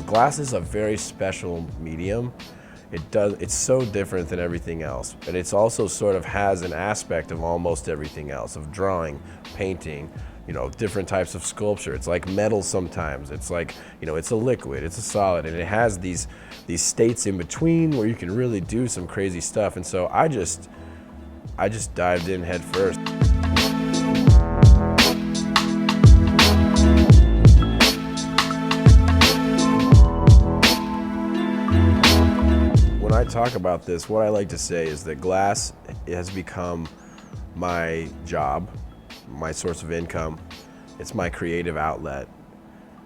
Glass is a very special medium. It's so different than everything else, but it's also sort of has an aspect of almost everything else, of drawing, painting, different types of sculpture. It's like metal sometimes. It's like, it's a liquid, it's a solid, and it has these states in between where you can really do some crazy stuff. And so I just dived in head first. When I talk about this, what I like to say is that glass has become my job, my source of income. It's my creative outlet.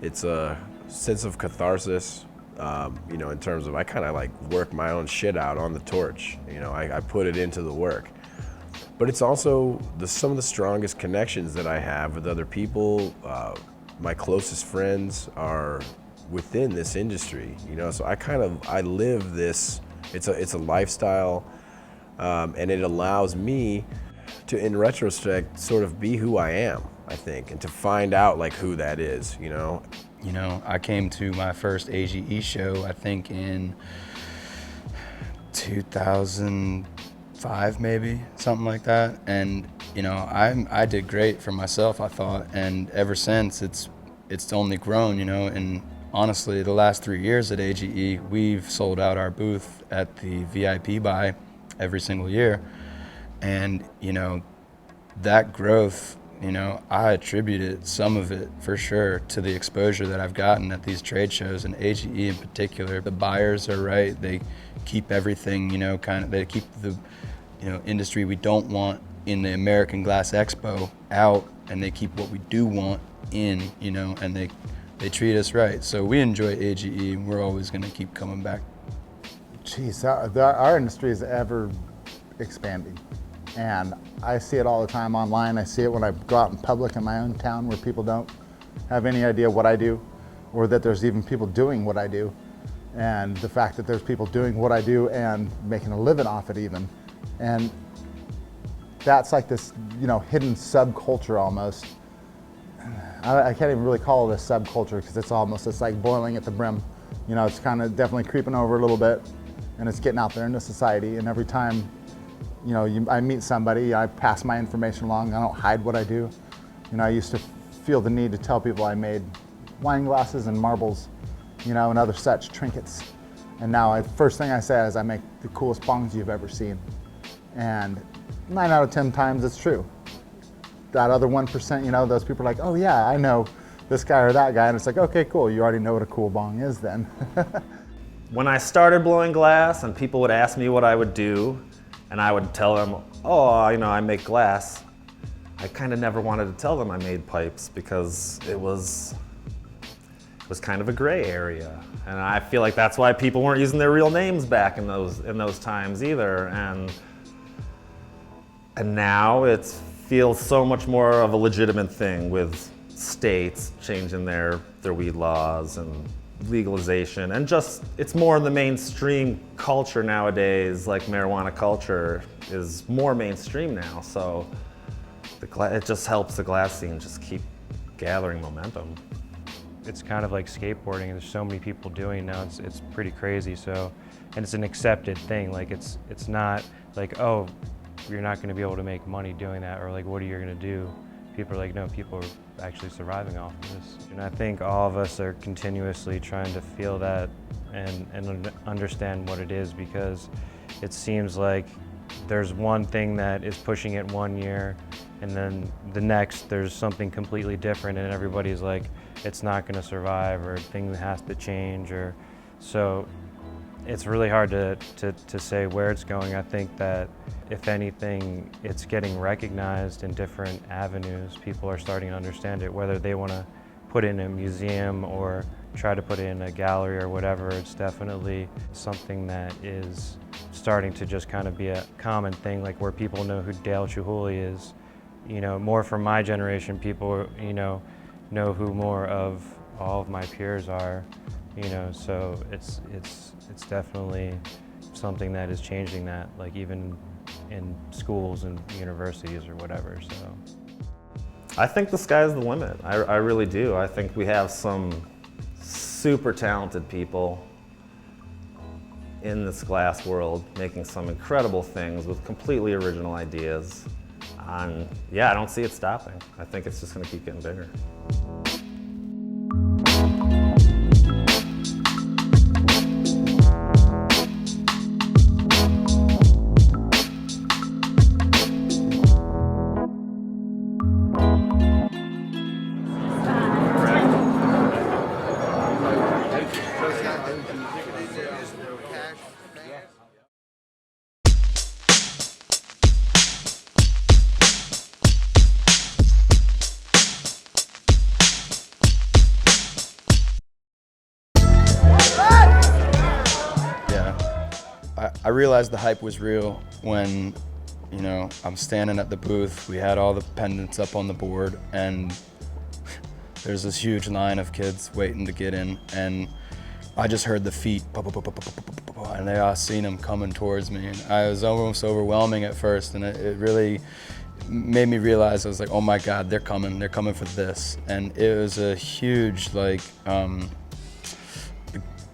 It's a sense of catharsis, in terms of I kind of like work my own shit out on the torch. I put it into the work. But it's also some of the strongest connections that I have with other people. My closest friends are within this industry, so I live this. It's a lifestyle, and it allows me to, in retrospect, sort of be who I am, I think, and to find out like who that is, I came to my first AGE show, I think in 2005, maybe, something like that. And, I did great for myself, I thought. And ever since, it's only grown, and honestly, the last 3 years at AGE, we've sold out our booth at the VIP buy every single year. And, that growth, I attributed some of it for sure to the exposure that I've gotten at these trade shows, and AGE in particular. The buyers are right. They keep everything, they keep the, industry we don't want in the American Glass Expo out, and they keep what we do want in, and they treat us right. So we enjoy AGE, and we're always going to keep coming back. Geez, our industry is ever expanding. And I see it all the time online. I see it when I go out in public in my own town where people don't have any idea what I do, or that there's even people doing what I do. And the fact that there's people doing what I do and making a living off it even. And that's like this, hidden subculture almost. I can't even really call it a subculture because it's like boiling at the brim. It's kind of definitely creeping over a little bit, and it's getting out there into society. And every time, I meet somebody, I pass my information along. I don't hide what I do. I used to feel the need to tell people I made wine glasses and marbles, and other such trinkets. And now, first thing I say is I make the coolest bongs you've ever seen. And 9 out of 10 times it's true. That other 1%, those people are like, oh yeah, I know this guy or that guy. And it's like, okay, cool. You already know what a cool bong is then. When I started blowing glass and people would ask me what I would do, and I would tell them, oh, I make glass, I kind of never wanted to tell them I made pipes because it was kind of a gray area. And I feel like that's why people weren't using their real names back in those times either. And now it feels so much more of a legitimate thing with states changing their weed laws and legalization, and just it's more in the mainstream culture nowadays. Like marijuana culture is more mainstream now, so it just helps the glass scene just keep gathering momentum. It's kind of like skateboarding. There's so many people doing it now. It's pretty crazy. So, and it's an accepted thing. Like it's not like, oh, you're not going to be able to make money doing that, or like, what are you going to do? People are like, no, people are actually surviving off of this. And I think all of us are continuously trying to feel that and understand what it is, because it seems like there's one thing that is pushing it one year, and then the next there's something completely different, and everybody's like, it's not going to survive, or things has to change, or So it's really hard to say where it's going. I think that if anything, it's getting recognized in different avenues. People are starting to understand it, whether they want to put it in a museum or try to put it in a gallery or whatever. It's definitely something that is starting to just kind of be a common thing, like where people know who Dale Chihuly is. You know, more from my generation, people, you know who more of all of my peers are, you know, so it's definitely something that is changing that, like even in schools and universities or whatever, so. I think the sky's the limit. I really do. I think we have some super talented people in this glass world making some incredible things with completely original ideas. And yeah, I don't see it stopping. I think it's just going to keep getting bigger. I realized the hype was real when, you know, I'm standing at the booth. We had all the pendants up on the board, and there's this huge line of kids waiting to get in, and I just heard the feet, and I seen them coming towards me, and I was almost overwhelming at first, and it really made me realize, I was like, oh my God, they're coming for this. And it was a huge, like,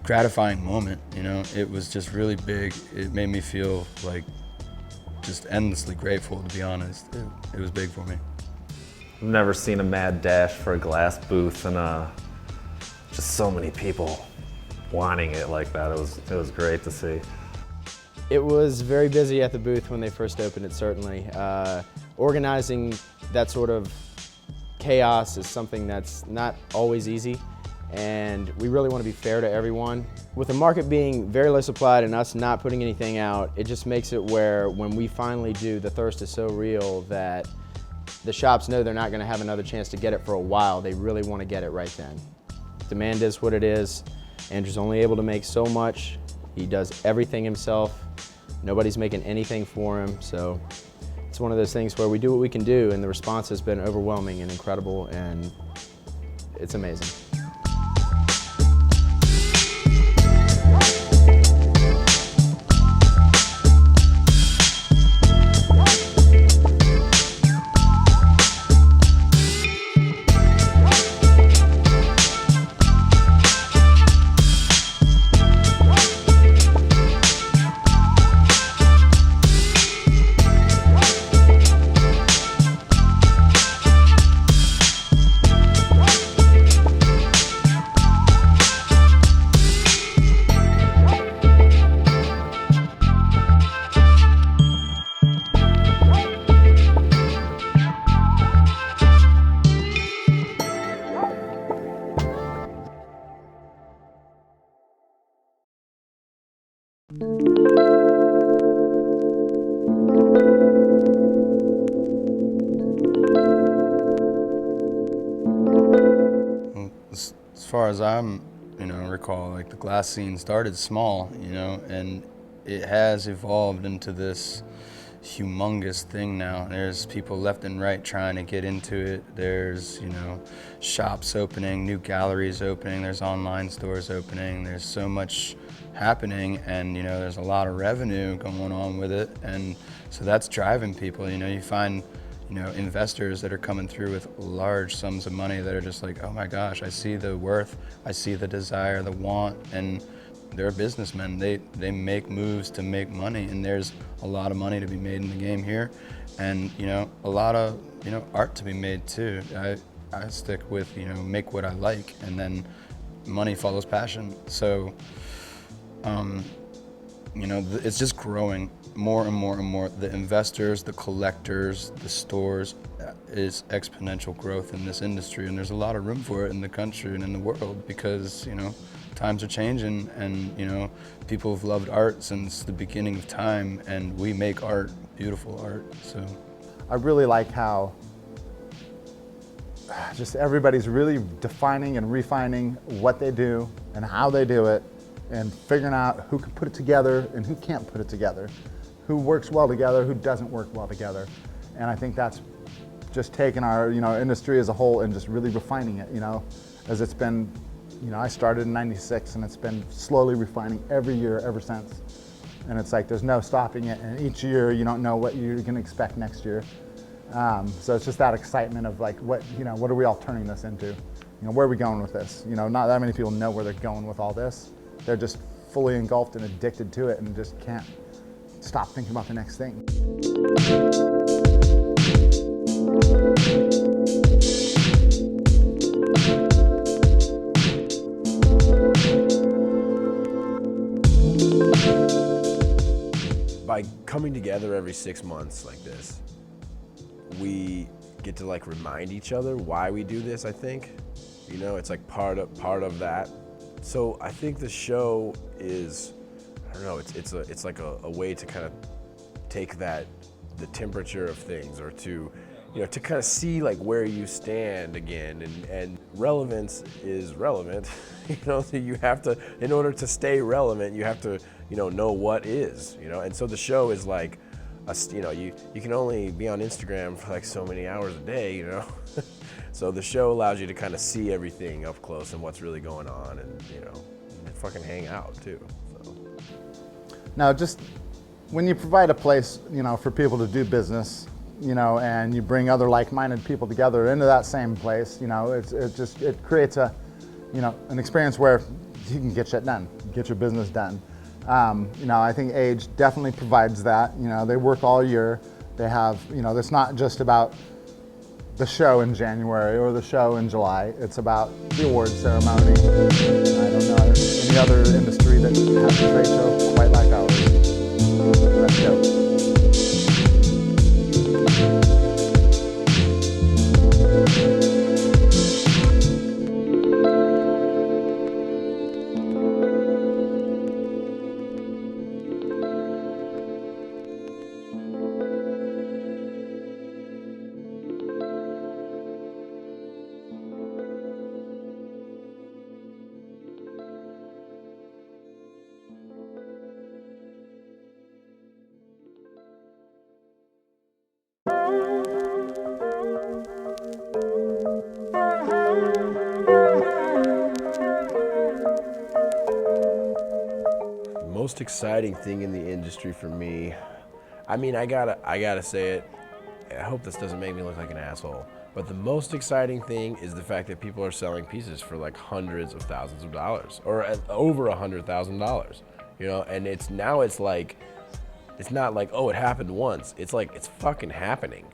gratifying moment, you know. It was just really big. It made me feel like just endlessly grateful, to be honest. It was big for me. I've never seen a mad dash for a glass booth and just so many people wanting it like that. It was great to see. It was very busy at the booth when they first opened it, certainly. Organizing that sort of chaos is something that's not always easy, and we really want to be fair to everyone. With the market being very low supplied and us not putting anything out, it just makes it where when we finally do, the thirst is so real that the shops know they're not going to have another chance to get it for a while. They really want to get it right then. Demand is what it is. Andrew's only able to make so much. He does everything himself. Nobody's making anything for him, so it's one of those things where we do what we can do, and the response has been overwhelming and incredible, and it's amazing. As far as I'm, recall, like the glass scene started small, and it has evolved into this humongous thing now. There's people left and right trying to get into it. There's, shops opening, new galleries opening, there's online stores opening. There's so much happening, and there's a lot of revenue going on with it, and so that's driving people. You find investors that are coming through with large sums of money that are just like, oh my gosh, I see the worth, I see the desire, the want, and they're businessmen. They make moves to make money, and there's a lot of money to be made in the game here, and a lot of art to be made too. I stick with make what I like, and then money follows passion. So it's just growing more and more and more. The investors, the collectors, the stores, is exponential growth in this industry, and there's a lot of room for it in the country and in the world because times are changing, and you know, people have loved art since the beginning of time, and we make art, beautiful art. So I really like how just everybody's really defining and refining what they do and how they do it, and figuring out who can put it together and who can't put it together, who works well together, who doesn't work well together. And I think that's just taking our, you know, industry as a whole and just really refining it, you know, as it's been, you know, I started in '96 and it's been slowly refining every year ever since. And it's like there's no stopping it, and each year you don't know what you're going to expect next year. So it's just that excitement of like, what, you know, what are we all turning this into? You know, where are we going with this? You know, not that many people know where they're going with all this. They're just fully engulfed and addicted to it and just can't stop thinking about the next thing. By coming together every 6 months like this, we get to like remind each other why we do this, I think. You know, it's like part of that. So I think the show is, I don't know, it's like a way to kind of take the temperature of things, or to, you know, to kind of see like where you stand again, and relevance is relevant. You know, so you have to, in order to stay relevant, you have to, you know what is, you know. And so the show is like, you know, you can only be on Instagram for like so many hours a day, you know. So the show allows you to kind of see everything up close and what's really going on, and, you know, and fucking hang out too. So. Now, just when you provide a place, you know, for people to do business, you know, and you bring other like-minded people together into that same place, you know, it creates a, you know, an experience where you can get shit done, get your business done. You know, I think Age definitely provides that. You know, they work all year. They have, you know, it's not just about the show in January or the show in July. It's about the awards ceremony. I don't know any other industry that has a trade show quite like ours. Let's go. Most exciting thing in the industry for me, I mean, I gotta say it. I hope this doesn't make me look like an asshole, but the most exciting thing is the fact that people are selling pieces for like hundreds of thousands of dollars, or over $100,000. You know, and it's like, it's not like, oh, it happened once. It's like, it's fucking happening.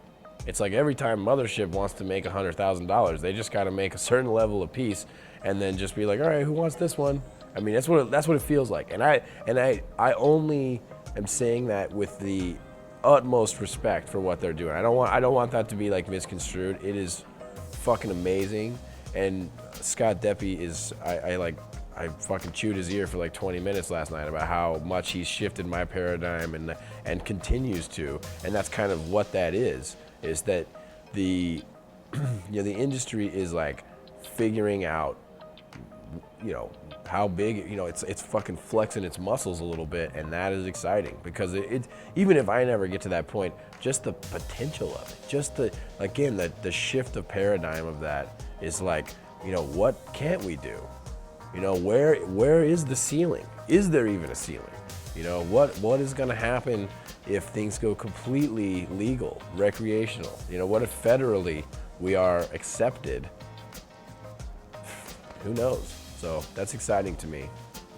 It's like every time Mothership wants to make $100,000, they just gotta make a certain level of piece, and then just be like, all right, who wants this one? I mean, that's what it feels like. And I only am saying that with the utmost respect for what they're doing. I don't want that to be like misconstrued. It is fucking amazing. And Scott Deppe is, I fucking chewed his ear for like 20 minutes last night about how much he's shifted my paradigm and continues to. And that's kind of what that is that the, you know, the industry is like figuring out, you know, how big, you know, it's fucking flexing its muscles a little bit, and that is exciting, because it even if I never get to that point, just the potential of it, just the shift of paradigm of that is like, you know, what can't we do? You know, where is the ceiling? Is there even a ceiling? You know, what is gonna happen if things go completely legal, recreational? You know, what if federally we are accepted? Who knows? So that's exciting to me.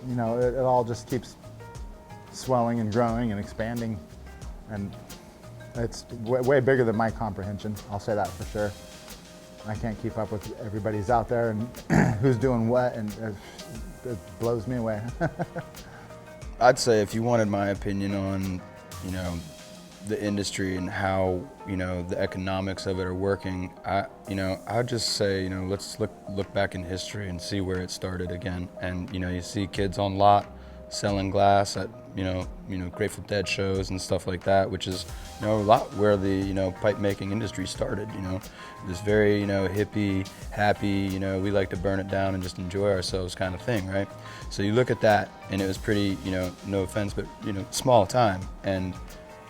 You know, it all just keeps swelling and growing and expanding, and it's way bigger than my comprehension. I'll say that for sure. I can't keep up with everybody's out there and who's doing what, and it blows me away. I'd say if you wanted my opinion on, you know, the industry and how, you know, the economics of it are working, I'd just say, you know, let's look back in history and see where it started again. And, you know, you see kids on lot selling glass at, you know, Grateful Dead shows and stuff like that, which is, you know, a lot where the, you know, pipe making industry started, you know. This very, you know, hippie, happy, you know, we like to burn it down and just enjoy ourselves kind of thing, right? So you look at that and it was pretty, you know, no offense, but, you know, small time. And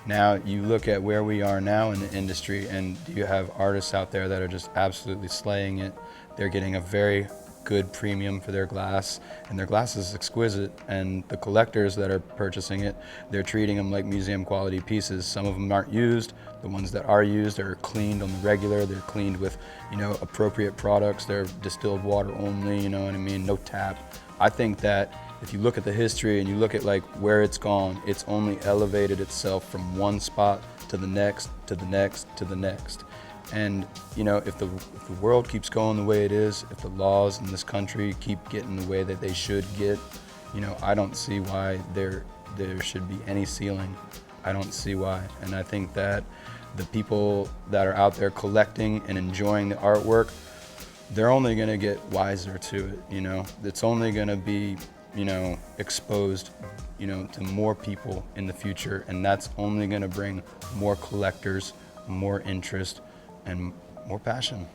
now you look at where we are now in the industry, and you have artists out there that are just absolutely slaying it. They're getting a very good premium for their glass, and their glass is exquisite. And the collectors that are purchasing it, they're treating them like museum quality pieces. Some of them aren't used. The ones that are used are cleaned on the regular. They're cleaned with, you know, appropriate products. They're distilled water only, you know what I mean? No tap. I think that if you look at the history and you look at like where it's gone, it's only elevated itself from one spot to the next, to the next, to the next. And, you know, if the world keeps going the way it is, if the laws in this country keep getting the way that they should get, you know, I don't see why there should be any ceiling. I don't see why. And I think that the people that are out there collecting and enjoying the artwork, they're only gonna get wiser to it, you know. It's only gonna be, you know, exposed, you know, to more people in the future, and that's only gonna bring more collectors, more interest, and more passion.